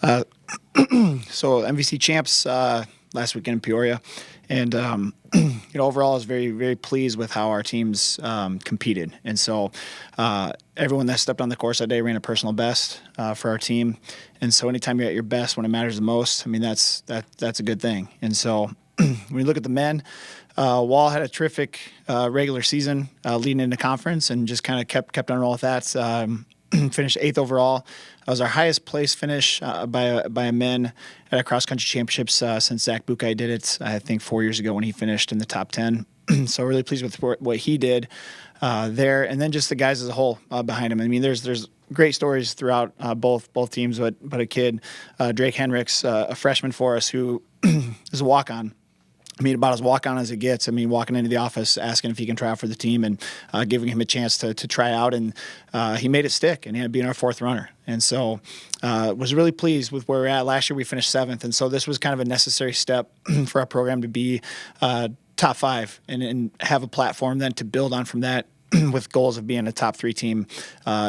Uh, so MVC champs last weekend in Peoria, and overall I was very very pleased with how our teams competed. And so everyone that stepped on the course that day ran a personal best for our team. And so anytime you're at your best when it matters the most, I mean that's a good thing. And so when you look at the men, Wall had a terrific regular season leading into conference, and just kind of kept on rolling with that. Finished 8th overall. That was our highest place finish by a men at a cross country championships since Zach Bukai did it, I think 4 years ago when he finished in the top 10. So really pleased with what he did there, and then just the guys as a whole behind him. I mean, there's great stories throughout both teams, but a kid, Drake Henricks, a freshman for us, who is a walk-on. I mean, about as walk-on as it gets. I mean, walking into the office, asking if he can try out for the team, and giving him a chance to try out, and he made it stick, and he ended up being our 4th runner. And so was really pleased with where we're at. Last year we finished 7th, and so this was kind of a necessary step for our program to be top 5 and have a platform then to build on from that, with goals of being a top 3 team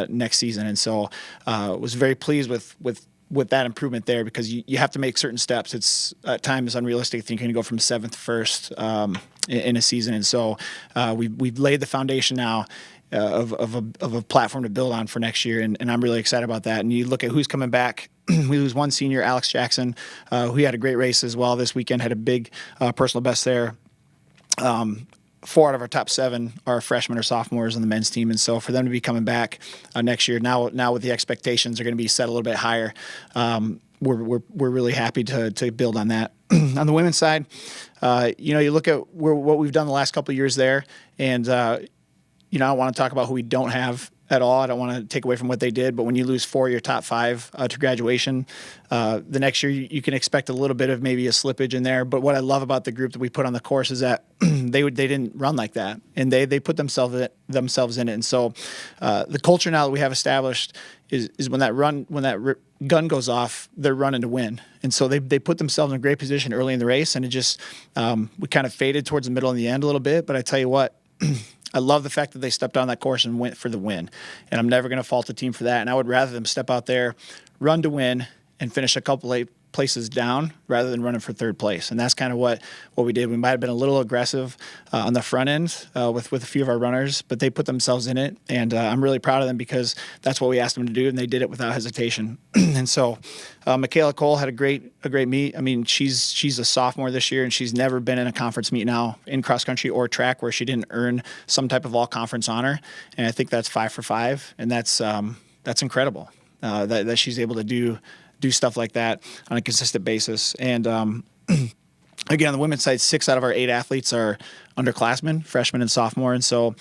next season. And so was very pleased with that improvement there, because you have to make certain steps. It's at times unrealistic to think you're going to go from 7th to 1st in a season. And so we've laid the foundation now of a platform to build on for next year, and I'm really excited about that. And you look at who's coming back. We lose one senior, Alex Jackson, who had a great race as well this weekend, had a big personal best there. 4 out of our top 7 are freshmen or sophomores on the men's team, and so for them to be coming back next year, now with the expectations are going to be set a little bit higher, we're really happy to build on that. On the women's side, you look at what we've done the last couple of years there, and I don't want to talk about who we don't have at all. I don't want to take away from what they did, but when you lose 4 of your top 5 to graduation, the next year you can expect a little bit of maybe a slippage in there. But what I love about the group that we put on the course is that they didn't run like that, and they put themselves in it. And so the culture now that we have established is when that gun goes off, they're running to win. And so they put themselves in a great position early in the race, and it just we kind of faded towards the middle and the end a little bit. But I tell you what. I love the fact that they stepped on that course and went for the win. And I'm never going to fault the team for that. And I would rather them step out there, run to win, and finish a couple late places down rather than running for 3rd place. And that's kind of what we did. We might have been a little aggressive on the front end with a few of our runners, but they put themselves in it. And I'm really proud of them, because that's what we asked them to do, and they did it without hesitation. And so Michaela Cole had a great meet. I mean, she's a sophomore this year, and she's never been in a conference meet now in cross country or track where she didn't earn some type of all conference honor. And I think that's 5 for 5, and that's incredible that she's able to do stuff like that on a consistent basis. And again, on the women's side, 6 out of our 8 athletes are underclassmen, freshmen and sophomore. And so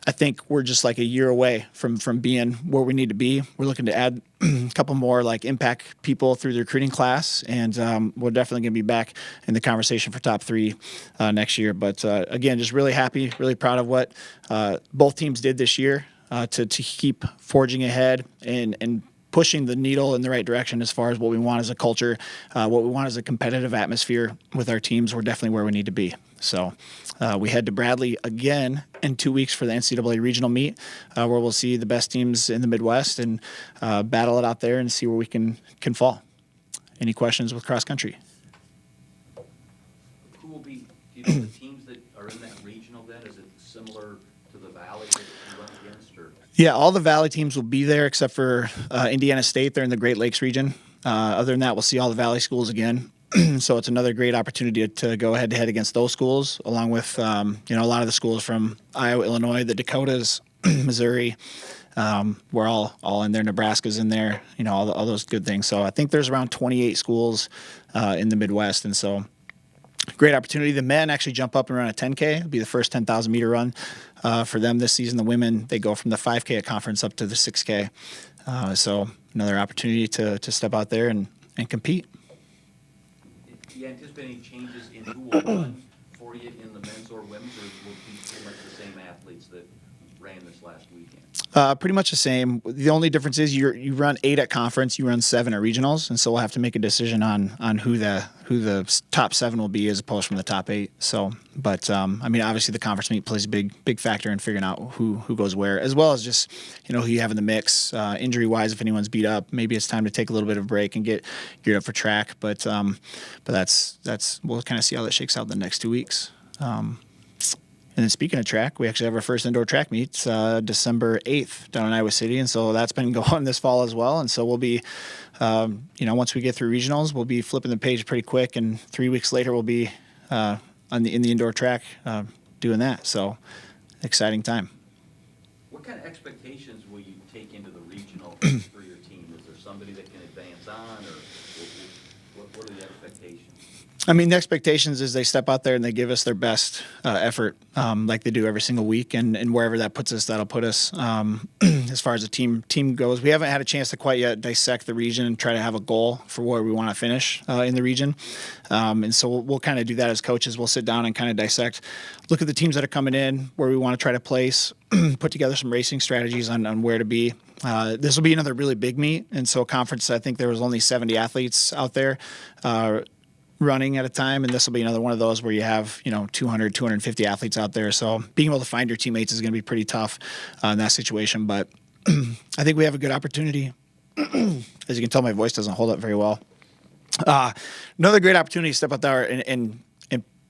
I think we're just like a year away from being where we need to be. We're looking to add a couple more like impact people through the recruiting class, and we're definitely going to be back in the conversation for top 3 next year. But again, just really happy, really proud of what both teams did this year to keep forging ahead and pushing the needle in the right direction as far as what we want as a culture, what we want as a competitive atmosphere with our teams. We're definitely where we need to be. So we head to Bradley again in 2 weeks for the NCAA regional meet, where we'll see the best teams in the Midwest and battle it out there and see where we can fall. Any questions with cross country? Who will be, do you know, the teams that are in that regional then? Is it similar to the Valley that you run against? Or? Yeah, all the Valley teams will be there except for Indiana State. They're in the Great Lakes region. Other than that, we'll see all the Valley schools again. So it's another great opportunity to go head-to-head against those schools, along with a lot of the schools from Iowa, Illinois, the Dakotas, Missouri. We're all in there. Nebraska's in there. All those good things. So I think there's around 28 schools in the Midwest, and so great opportunity. The men actually jump up and run a 10K. It'll be the first 10,000 meter run for them this season. The women, they go from the 5K at conference up to the 6K. So another opportunity to step out there and compete. Do you anticipate any changes in who will run for you in the men's or women's, or will it be pretty much the same athletes that ran this last weekend? Pretty much the same. The only difference is you run 8 at conference, you run 7 at regionals, and so we'll have to make a decision on who the top 7 will be as opposed from the top 8. So, but I mean, obviously the conference meet plays a big factor in figuring out who goes where, as well as just who you have in the mix. Injury wise, if anyone's beat up, maybe it's time to take a little bit of a break and get geared up for track. But that's we'll kind of see how that shakes out in the next 2 weeks. And then speaking of track, we actually have our first indoor track meet December 8th down in Iowa City. And so that's been going this fall as well. And so we'll be, once we get through regionals, we'll be flipping the page pretty quick. And 3 weeks later, we'll be in the indoor track doing that. So exciting time. What kind of expectations will you take into the regional for your team? Is there somebody that can advance on, or what are the expectations? I mean, the expectations is they step out there and they give us their best effort, like they do every single week, and wherever that puts us, that'll put us. As far as the team goes, we haven't had a chance to quite yet dissect the region and try to have a goal for where we want to finish in the region, and so we'll kind of do that as coaches. We'll sit down and kind of dissect, look at the teams that are coming in, where we want to try to place, put together some racing strategies on where to be. This will be another really big meet, and so conference, I think there was only 70 athletes out there running at a time, and this will be another one of those where you have 200, 250 athletes out there. So being able to find your teammates is going to be pretty tough in that situation. But I think we have a good opportunity. As you can tell, my voice doesn't hold up very well. Another great opportunity to step out there and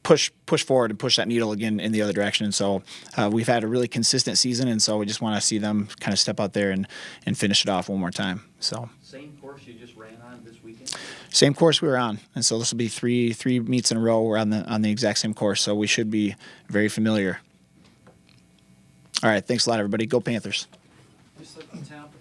push forward and push that needle again in the other direction. And so we've had a really consistent season, and so we just want to see them kind of step out there and finish it off one more time. So same course you just ran on this weekend? Same course we were on, and so this will be three meets in a row. We're on the exact same course, so we should be very familiar. All right, thanks a lot, everybody. Go Panthers! Just like the Tampa